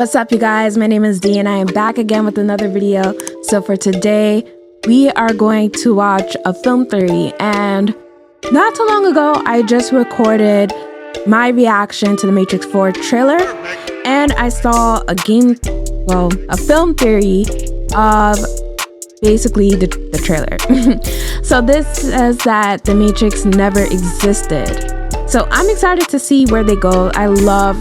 What's up, you guys? My name is Dee and I am back again with another video. So for today, we are going to watch a film theory, and not too long ago, I just recorded my reaction to the Matrix 4 trailer, and I saw a film theory of basically the trailer. So this says that the Matrix never existed. So I'm excited to see where they go. I love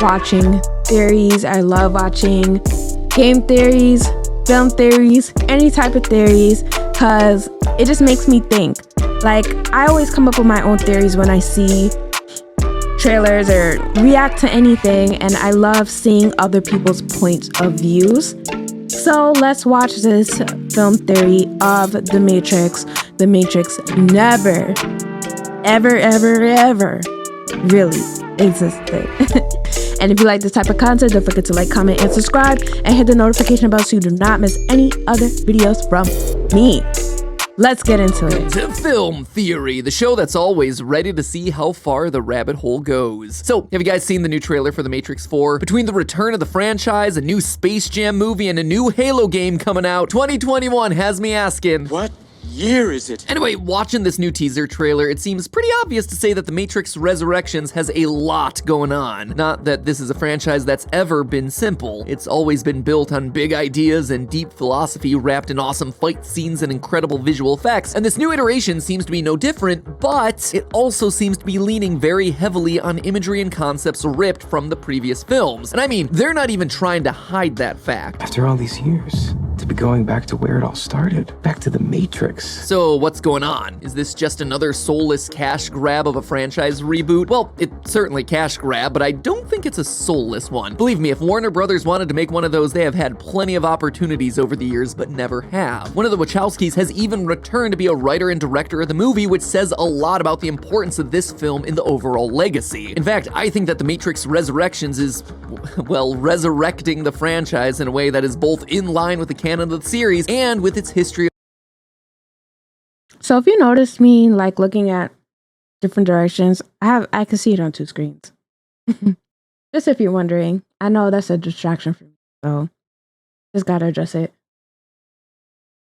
watching theories. I love watching game theories, film theories, any type of theories, because it just makes me think. Like, I always come up with my own theories when I see trailers or react to anything, and I love seeing other people's points of views. So let's watch this film theory of the Matrix. The Matrix never, ever really existed. And if you like this type of content, don't forget to like, comment, and subscribe, and hit the notification bell so you do not miss any other videos from me. Let's get into it. To Film Theory, the show that's always ready to see how far the rabbit hole goes. So, have you guys seen the new trailer for The Matrix 4? Between the return of the franchise, a new Space Jam movie, and a new Halo game coming out, 2021 has me asking, what year is it? Anyway, watching this new teaser trailer, it seems pretty obvious to say that The Matrix Resurrections has a lot going on. Not that this is a franchise that's ever been simple. It's always been built on big ideas and deep philosophy wrapped in awesome fight scenes and incredible visual effects, and this new iteration seems to be no different, but it also seems to be leaning very heavily on imagery and concepts ripped from the previous films. And I mean, they're not even trying to hide that fact. After all these years, to be going back to where it all started, back to the Matrix. So what's going on? Is this just another soulless cash grab of a franchise reboot? Well, it's certainly cash grab, but I don't think it's a soulless one. Believe me, if Warner Brothers wanted to make one of those, they have had plenty of opportunities over the years, but never have. One of the Wachowskis has even returned to be a writer and director of the movie, which says a lot about the importance of this film in the overall legacy. In fact, I think that The Matrix Resurrections is, well, resurrecting the franchise in a way that is both in line with the canon of the series and with its history. So if you notice me like looking at different directions, I can see it on two screens. Just if you're wondering. I know that's a distraction for me, so just gotta address it.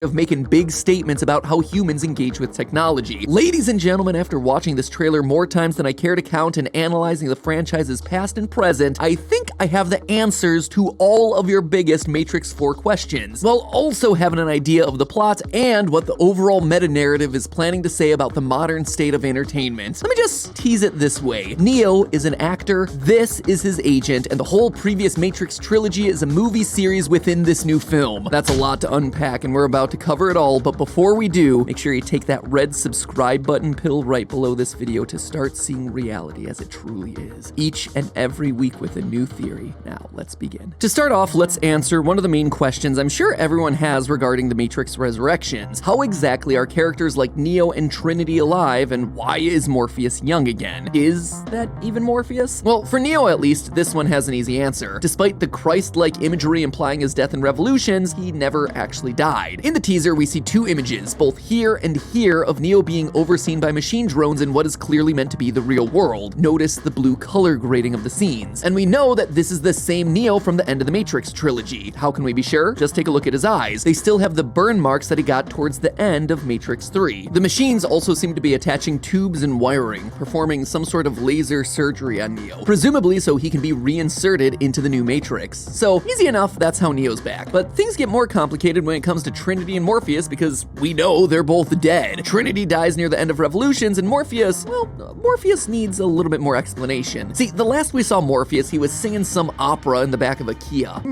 Of making big statements about how humans engage with technology. Ladies and gentlemen, after watching this trailer more times than I care to count and analyzing the franchise's past and present, I think I have the answers to all of your biggest Matrix 4 questions, while also having an idea of the plot and what the overall meta-narrative is planning to say about the modern state of entertainment. Let me just tease it this way. Neo is an actor, this is his agent, and the whole previous Matrix trilogy is a movie series within this new film. That's a lot to unpack, and we're about to cover it all, but before we do, make sure you take that red subscribe button pill right below this video to start seeing reality as it truly is, each and every week with a new theory. Now, let's begin. To start off, let's answer one of the main questions I'm sure everyone has regarding the Matrix Resurrections. How exactly are characters like Neo and Trinity alive, and why is Morpheus young again? Is that even Morpheus? Well, for Neo at least, this one has an easy answer. Despite the Christ-like imagery implying his death in Revolutions, he never actually died. In the teaser, we see two images, both here and here, of Neo being overseen by machine drones in what is clearly meant to be the real world. Notice the blue color grading of the scenes. And we know that this is the same Neo from the end of the Matrix trilogy. How can we be sure? Just take a look at his eyes. They still have the burn marks that he got towards the end of Matrix 3. The machines also seem to be attaching tubes and wiring, performing some sort of laser surgery on Neo, presumably so he can be reinserted into the new Matrix. So, easy enough, that's how Neo's back. But things get more complicated when it comes to Trinity and Morpheus, because we know they're both dead. Trinity dies near the end of Revolutions, and Morpheus, well, Morpheus needs a little bit more explanation. See, the last we saw Morpheus, he was singing some opera in the back of a Kia.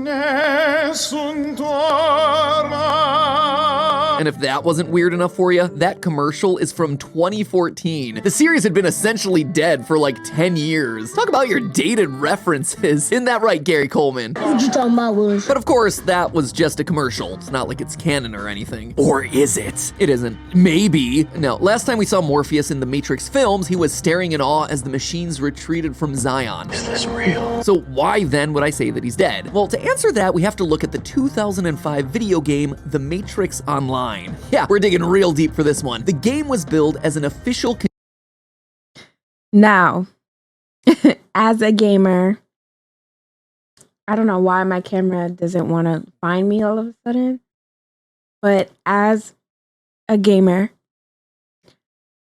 And if that wasn't weird enough for you, that commercial is from 2014. The series had been essentially dead for like 10 years. Talk about your dated references. Isn't that right, Gary Coleman? What you talking about, Willis? But of course, that was just a commercial. It's not like it's canon or anything. Or is it? It isn't. Maybe. No, last time we saw Morpheus in the Matrix films, he was staring in awe as the machines retreated from Zion. Is this real? So why then would I say that he's dead? Well, to answer that, we have to look at the 2005 video game, The Matrix Online. Yeah, we're digging real deep for this one. The game was billed as an official... Now, as a gamer, I don't know why my camera doesn't want to find me all of a sudden. But as a gamer,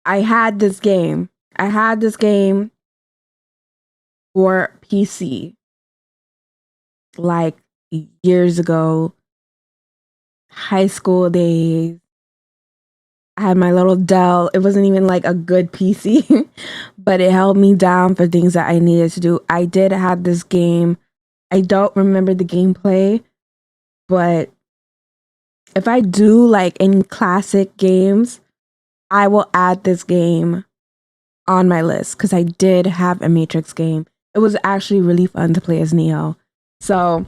I had this game. I had this game for PC like years ago, high school days. I had my little Dell. It wasn't even like a good PC, but it held me down for things that I needed to do. I did have this game. I don't remember the gameplay, but if I do like any classic games, I will add this game on my list because I did have a Matrix game. It was actually really fun to play as Neo. So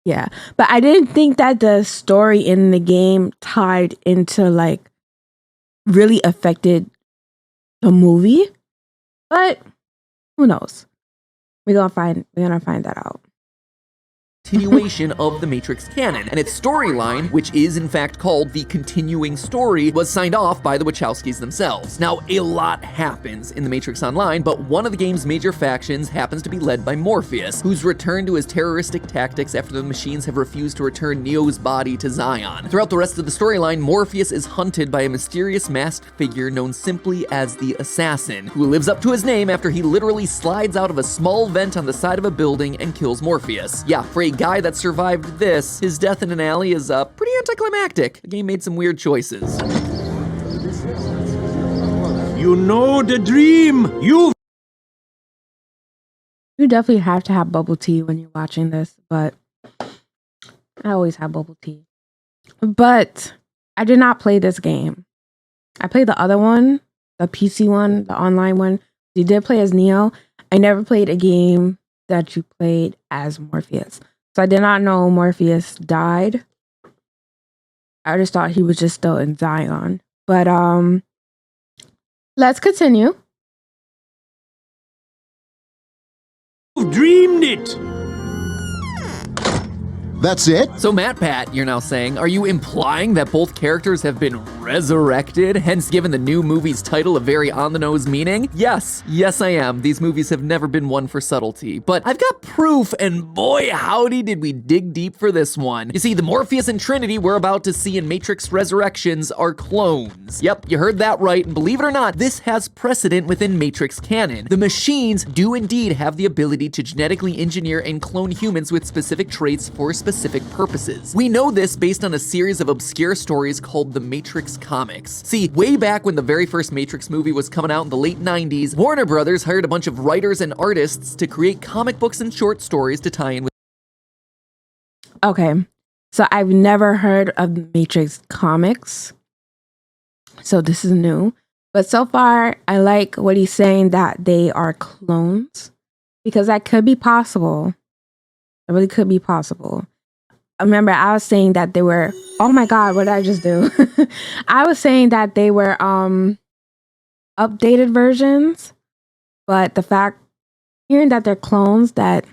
yeah, but I didn't think that the story in the game tied into like really affected the movie. But who knows? We're gonna find that out. Continuation of the Matrix canon, and its storyline, which is in fact called the continuing story, was signed off by the Wachowskis themselves. Now, a lot happens in the Matrix Online, but one of the game's major factions happens to be led by Morpheus, who's returned to his terroristic tactics after the machines have refused to return Neo's body to Zion. Throughout the rest of the storyline, Morpheus is hunted by a mysterious masked figure known simply as the Assassin, who lives up to his name after he literally slides out of a small vent on the side of a building and kills Morpheus. Yeah, for a guy that survived this, his death in an alley is pretty anticlimactic. The game made some weird choices. You know the dream. You definitely have to have bubble tea when you're watching this, but I always have bubble tea. But I did not play this game. I played the other one, the PC one, the online one. You did play as Neo. I never played a game that you played as Morpheus. So I did not know Morpheus died. I just thought he was just still in Zion. But let's continue. You've dreamed it. That's it? So Matt Pat, you're now saying, are you implying that both characters have been resurrected, hence given the new movie's title a very on-the-nose meaning? Yes, I am. These movies have never been one for subtlety, but I've got proof, and boy howdy did we dig deep for this one. You see, the Morpheus and Trinity we're about to see in Matrix Resurrections are clones. Yep, you heard that right, and believe it or not, this has precedent within Matrix canon. The machines do indeed have the ability to genetically engineer and clone humans with specific traits for specific purposes. We know this based on a series of obscure stories called the Matrix comics. See, way back when the very first Matrix movie was coming out in the late 90s, Warner Brothers hired a bunch of writers and artists to create comic books and short stories to tie in with. Okay, so I've never heard of Matrix comics, so this is new. But so far, I like what he's saying, that they are clones, because that could be possible. It really could be possible. Remember, I was saying that they were, oh my God, what did I just do? I was saying that they were updated versions, but the fact, hearing that they're clones, that's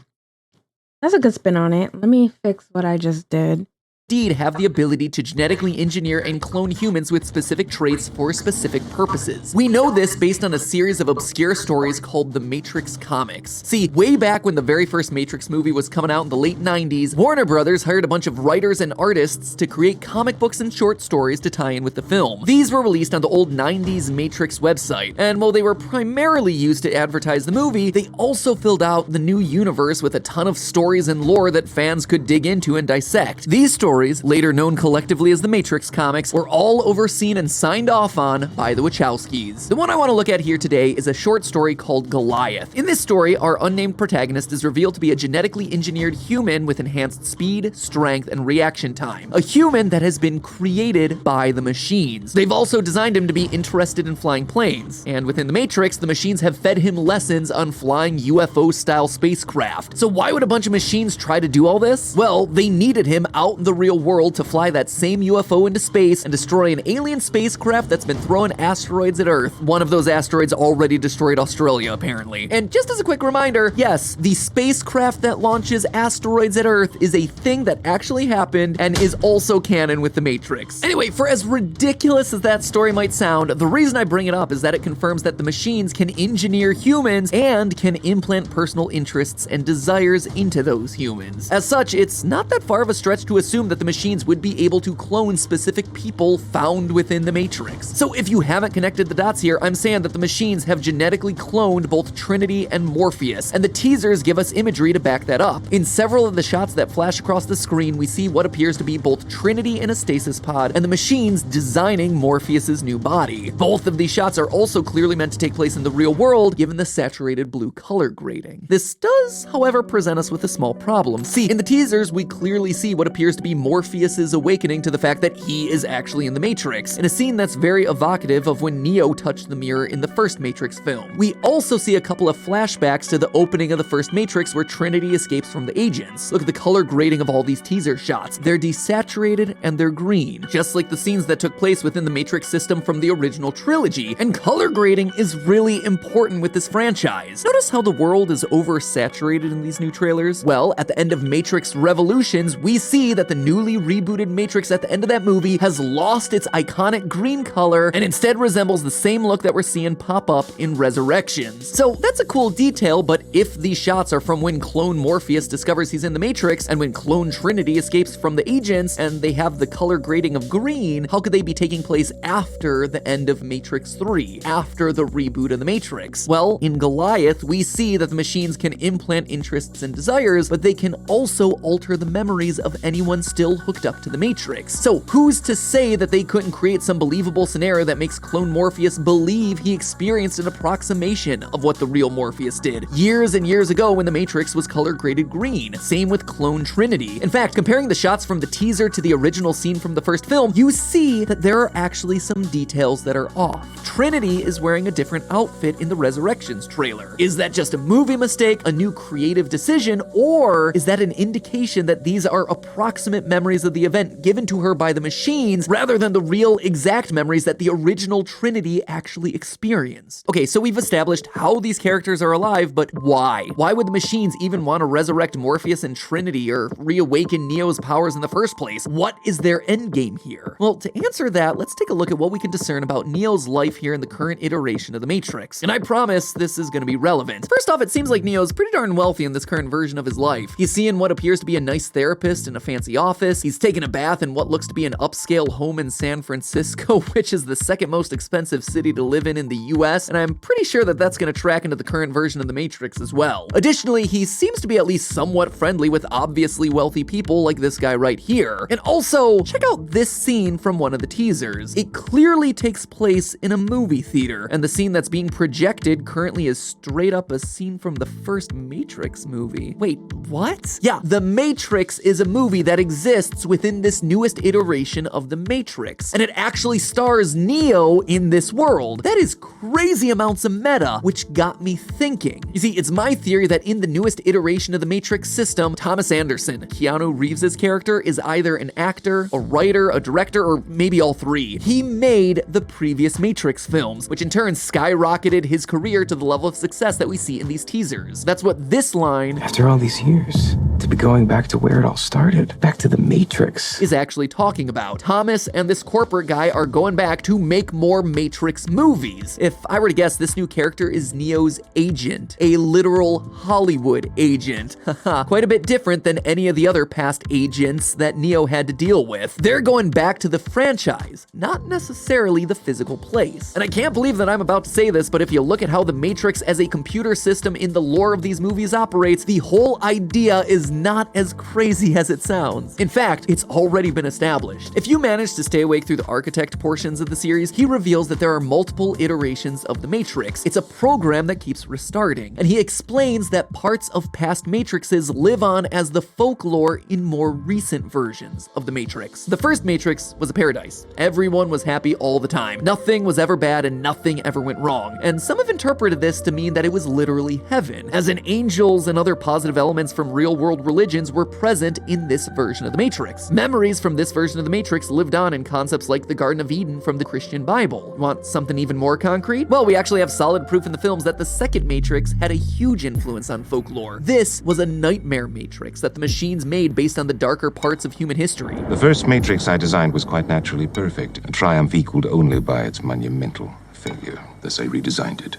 a good spin on it. Let me fix what I just did. Indeed have the ability to genetically engineer and clone humans with specific traits for specific purposes. We know this based on a series of obscure stories called the Matrix comics. See, way back when the very first Matrix movie was coming out in the late 90s, Warner Brothers hired a bunch of writers and artists to create comic books and short stories to tie in with the film. These were released on the old 90s Matrix website, and while they were primarily used to advertise the movie, they also filled out the new universe with a ton of stories and lore that fans could dig into and dissect. These stories, later known collectively as the Matrix comics, were all overseen and signed off on by the Wachowskis. The one I want to look at here today is a short story called Goliath. In this story, our unnamed protagonist is revealed to be a genetically engineered human with enhanced speed, strength, and reaction time. A human that has been created by the machines. They've also designed him to be interested in flying planes. And within the Matrix, the machines have fed him lessons on flying UFO-style spacecraft. So why would a bunch of machines try to do all this? Well, they needed him out in the real real world to fly that same UFO into space and destroy an alien spacecraft that's been throwing asteroids at Earth. One of those asteroids already destroyed Australia, apparently. And just as a quick reminder, yes, the spacecraft that launches asteroids at Earth is a thing that actually happened and is also canon with the Matrix. Anyway, for as ridiculous as that story might sound, the reason I bring it up is that it confirms that the machines can engineer humans and can implant personal interests and desires into those humans. As such, it's not that far of a stretch to assume that the machines would be able to clone specific people found within the Matrix. So if you haven't connected the dots here, I'm saying that the machines have genetically cloned both Trinity and Morpheus, and the teasers give us imagery to back that up. In several of the shots that flash across the screen, we see what appears to be both Trinity in a stasis pod and the machines designing Morpheus's new body. Both of these shots are also clearly meant to take place in the real world, given the saturated blue color grading. This does, however, present us with a small problem. See, in the teasers, we clearly see what appears to be Morpheus's awakening to the fact that he is actually in the Matrix, in a scene that's very evocative of when Neo touched the mirror in the first Matrix film. We also see a couple of flashbacks to the opening of the first Matrix where Trinity escapes from the agents. Look at the color grading of all these teaser shots. They're desaturated and they're green, just like the scenes that took place within the Matrix system from the original trilogy. And color grading is really important with this franchise. Notice how the world is oversaturated in these new trailers? Well, at the end of Matrix Revolutions, we see that the newly rebooted Matrix at the end of that movie has lost its iconic green color and instead resembles the same look that we're seeing pop up in Resurrections. So that's a cool detail, but if these shots are from when clone Morpheus discovers he's in the Matrix and when clone Trinity escapes from the agents and they have the color grading of green, how could they be taking place after the end of Matrix 3, after the reboot of the Matrix? Well, in Goliath, we see that the machines can implant interests and desires, but they can also alter the memories of anyone still hooked up to the Matrix. So who's to say that they couldn't create some believable scenario that makes clone Morpheus believe he experienced an approximation of what the real Morpheus did years and years ago when the Matrix was color graded green? Same with clone Trinity. In fact, comparing the shots from the teaser to the original scene from the first film, you see that there are actually some details that are off. Trinity is wearing a different outfit in the Resurrections trailer. Is that just a movie mistake, a new creative decision, or is that an indication that these are approximate memories of the event given to her by the machines rather than the real exact memories that the original Trinity actually experienced? Okay, so we've established how these characters are alive, but why? Why would the machines even want to resurrect Morpheus and Trinity or reawaken Neo's powers in the first place? What is their endgame here? Well, to answer that, let's take a look at what we can discern about Neo's life here in the current iteration of the Matrix. And I promise this is going to be relevant. First off, it seems like Neo's pretty darn wealthy in this current version of his life. He's seeing what appears to be a nice therapist in a fancy office. He's taking a bath in what looks to be an upscale home in San Francisco, which is the second most expensive city to live in the US, and I'm pretty sure that that's going to track into the current version of the Matrix as well. Additionally, he seems to be at least somewhat friendly with obviously wealthy people like this guy right here. And also, check out this scene from one of the teasers. It clearly takes place in a movie theater, and the scene that's being projected currently is straight up a scene from the first Matrix movie. Wait, what? Yeah, The Matrix is a movie that exists within this newest iteration of The Matrix, and it actually stars Neo in this world. That is crazy amounts of meta, which got me thinking. You see, it's my theory that in the newest iteration of the Matrix system, Thomas Anderson, Keanu Reeves' character, is either an actor, a writer, a director, or maybe all three. He made the previous Matrix films, which in turn skyrocketed his career to the level of success that we see in these teasers. That's what this line, After all these years, to be going back to where it all started, back to the Matrix, is actually talking about. Thomas and this corporate guy are going back to make more Matrix movies. If I were to guess, this new character is Neo's agent, a literal Hollywood agent. Haha, quite a bit different than any of the other past agents that Neo had to deal with. They're going back to the franchise, not necessarily the physical place. And I can't believe that I'm about to say this, but if you look at how the Matrix as a computer system in the lore of these movies operates, the whole idea is not as crazy as it sounds. In fact, it's already been established. If you manage to stay awake through the architect portions of the series, he reveals that there are multiple iterations of the Matrix. It's a program that keeps restarting, and he explains that parts of past Matrixes live on as the folklore in more recent versions of the Matrix. The first Matrix was a paradise. Everyone was happy all the time. Nothing was ever bad and nothing ever went wrong. And some have interpreted this to mean that it was literally heaven, as in angels and other positive elements from real-world religions were present in this version of the the Matrix. Memories from this version of the Matrix lived on in concepts like the Garden of Eden from the Christian Bible. Want something even more concrete? Well, we actually have solid proof in the films that the second Matrix had a huge influence on folklore. This was a nightmare Matrix that the machines made based on the darker parts of human history. The first Matrix I designed was quite naturally perfect, a triumph equaled only by its monumental failure. Thus I redesigned it,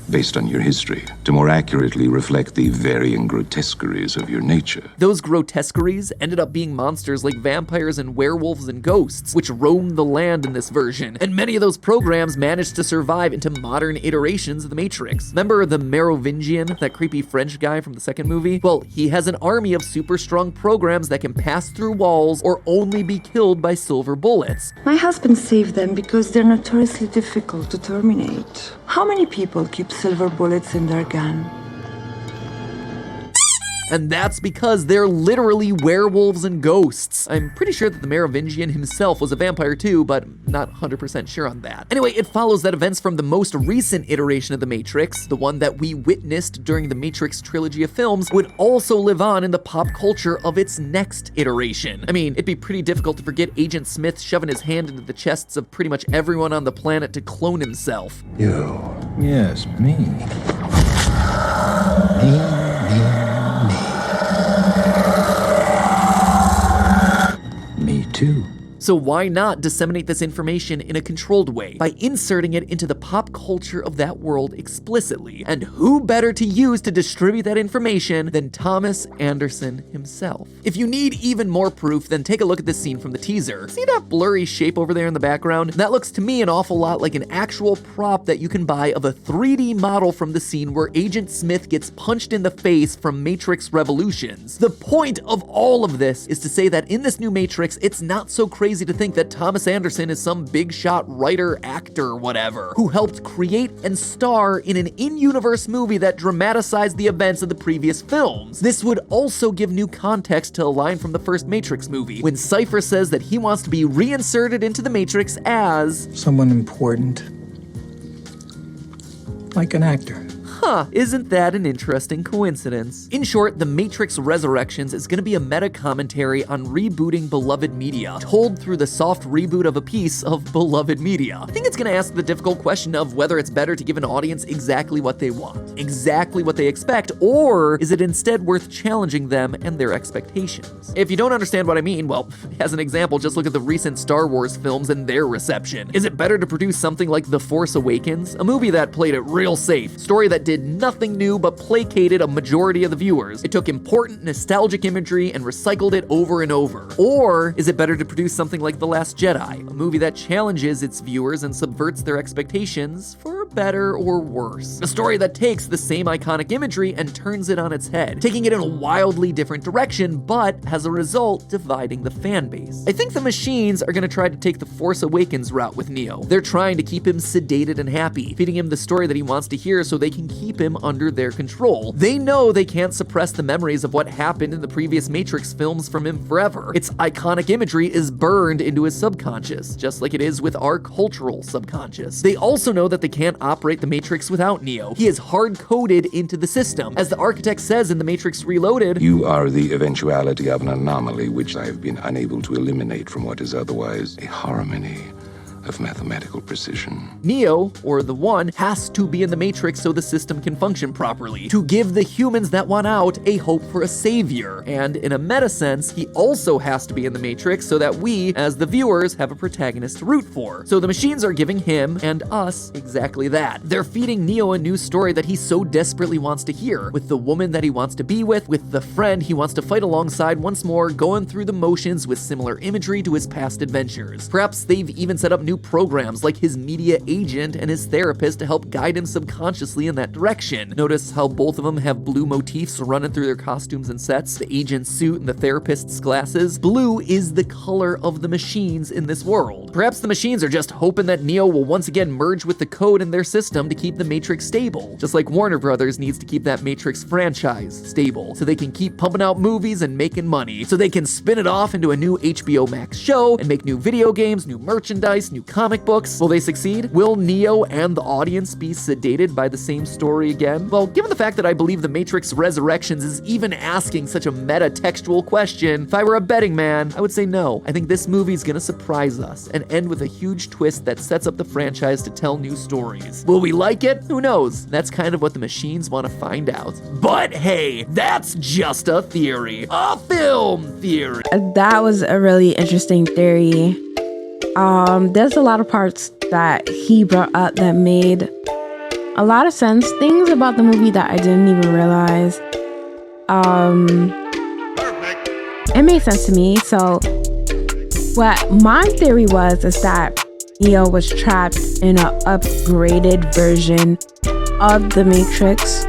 based on your history, to more accurately reflect the varying grotesqueries of your nature. Those grotesqueries ended up being monsters like vampires and werewolves and ghosts, which roamed the land in this version, and many of those programs managed to survive into modern iterations of the Matrix. Remember the Merovingian, that creepy French guy from the second movie? Well, he has an army of super strong programs that can pass through walls or only be killed by silver bullets. My husband saved them because they're notoriously difficult to terminate. How many people keep silver bullets in their gun? And that's because they're literally werewolves and ghosts. I'm pretty sure that the Merovingian himself was a vampire too, but not 100% sure on that. Anyway, it follows that events from the most recent iteration of the Matrix, the one that we witnessed during the Matrix trilogy of films, would also live on in the pop culture of its next iteration. I mean, it'd be pretty difficult to forget Agent Smith shoving his hand into the chests of pretty much everyone on the planet to clone himself. You. Yes, me. Me too. So why not disseminate this information in a controlled way by inserting it into the pop culture of that world explicitly? And who better to use to distribute that information than Thomas Anderson himself? If you need even more proof, then take a look at this scene from the teaser. See that blurry shape over there in the background? That looks to me an awful lot like an actual prop that you can buy of a 3D model from the scene where Agent Smith gets punched in the face from Matrix Revolutions. The point of all of this is to say that in this new Matrix, it's not so crazy to think that Thomas Anderson is some big shot writer, actor, whatever, who helped create and star in an in-universe movie that dramatized the events of the previous films. This would also give new context to a line from the first Matrix movie, when Cypher says that he wants to be reinserted into the Matrix as Someone important. Like an actor. Huh, isn't that an interesting coincidence? In short, The Matrix Resurrections is going to be a meta-commentary on rebooting beloved media, told through the soft reboot of a piece of beloved media. I think it's going to ask the difficult question of whether it's better to give an audience exactly what they want, exactly what they expect, or is it instead worth challenging them and their expectations? If you don't understand what I mean, well, as an example, just look at the recent Star Wars films and their reception. Is it better to produce something like The Force Awakens, a movie that played it real safe, story that did nothing new but placated a majority of the viewers? It took important nostalgic imagery and recycled it over and over. Or is it better to produce something like The Last Jedi, a movie that challenges its viewers and subverts their expectations for better or worse? A story that takes the same iconic imagery and turns it on its head, taking it in a wildly different direction, but as a result, dividing the fan base. I think the machines are gonna try to take the Force Awakens route with Neo. They're trying to keep him sedated and happy, feeding him the story that he wants to hear so they can keep him under their control. They know they can't suppress the memories of what happened in the previous Matrix films from him forever. Its iconic imagery is burned into his subconscious, just like it is with our cultural subconscious. They also know that they can't operate the Matrix without Neo. He is hard-coded into the system. As the architect says in The Matrix Reloaded, You are the eventuality of an anomaly which I have been unable to eliminate from what is otherwise a harmony of mathematical precision. Neo, or the One, has to be in the Matrix so the system can function properly, to give the humans that want out a hope for a savior. And in a meta sense, he also has to be in the Matrix so that we, as the viewers, have a protagonist to root for. So the machines are giving him and us exactly that. They're feeding Neo a new story that he so desperately wants to hear, with the woman that he wants to be with the friend he wants to fight alongside once more, going through the motions with similar imagery to his past adventures. Perhaps they've even set up new programs like his media agent and his therapist to help guide him subconsciously in that direction. Notice how both of them have blue motifs running through their costumes and sets, the agent's suit and the therapist's glasses. Blue is the color of the machines in this world. Perhaps the machines are just hoping that Neo will once again merge with the code in their system to keep the Matrix stable, just like Warner Brothers needs to keep that Matrix franchise stable, so they can keep pumping out movies and making money, so they can spin it off into a new HBO Max show and make new video games, new merchandise, new comic books. Will they succeed? Will Neo and the audience be sedated by the same story again? Well, given the fact that I believe The Matrix Resurrections is even asking such a meta-textual question, if I were a betting man, I would say no. I think this movie is gonna surprise us and end with a huge twist that sets up the franchise to tell new stories. Will we like it? Who knows? That's kind of what the machines want to find out. But hey, that's just a theory. A film theory. That was a really interesting theory. There's a lot of parts that he brought up that made a lot of sense. Things about the movie that I didn't even realize. It made sense to me. So what my theory was is that Neo was trapped in an upgraded version of the Matrix,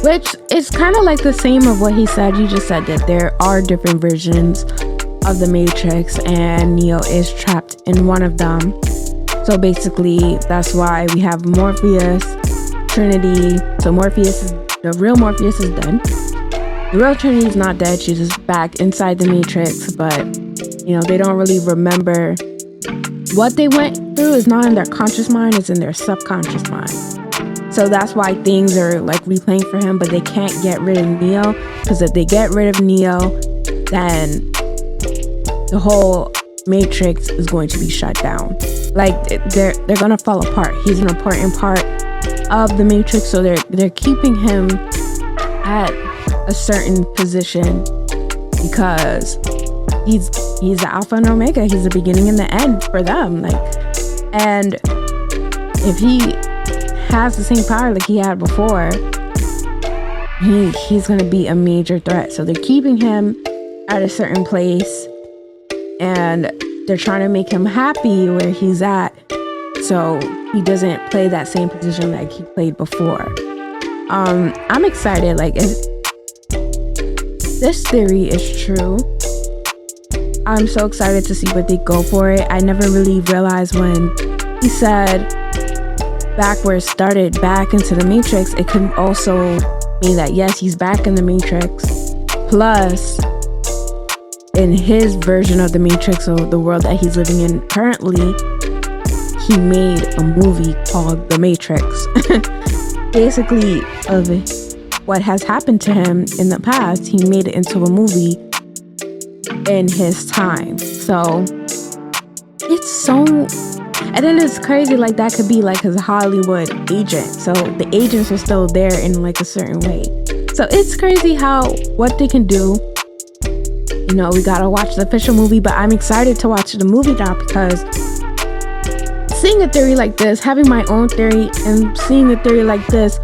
which is kind of like the same of what he said. You just said that there are different versions of the Matrix and Neo is trapped in one of them. So basically that's why we have Morpheus, Trinity. So the real Morpheus is dead. The real Trinity is not dead. She's just back inside the Matrix, but you know, they don't really remember what they went through. Is not in their conscious mind, it's in their subconscious mind. So that's why things are like replaying for him, but they can't get rid of Neo, because if they get rid of Neo, then the whole Matrix is going to be shut down. Like they're gonna fall apart. He's an important part of the Matrix, so they're keeping him at a certain position because he's the alpha and omega. He's the beginning and the end for them. Like, and if he has the same power like he had before, he's gonna be a major threat. So they're keeping him at a certain place and they're trying to make him happy where he's at, so he doesn't play that same position like he played before. I'm excited. Like, if this theory is true, I'm so excited to see what they go for it. I never really realized when he said back where it started, back into the Matrix, it could also mean that yes, he's back in the Matrix, plus in his version of the Matrix, or the world that he's living in currently, he made a movie called The Matrix. Basically, of what has happened to him in the past, he made it into a movie in his time. So it's so, and then it's crazy, like that could be like his Hollywood agent, so the agents are still there in like a certain way. So it's crazy what they can do. You know, we gotta watch the official movie, but I'm excited to watch the movie now, because seeing a theory like this, having my own theory and seeing a theory like this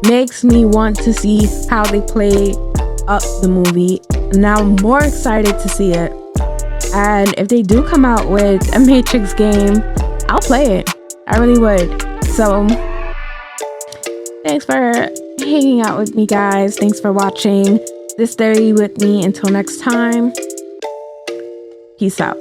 makes me want to see how they play up the movie. Now I'm more excited to see it. And if they do come out with a Matrix game, I'll play it. I really would. So thanks for hanging out with me, guys. Thanks for watching this theory with me. Until next time, peace out.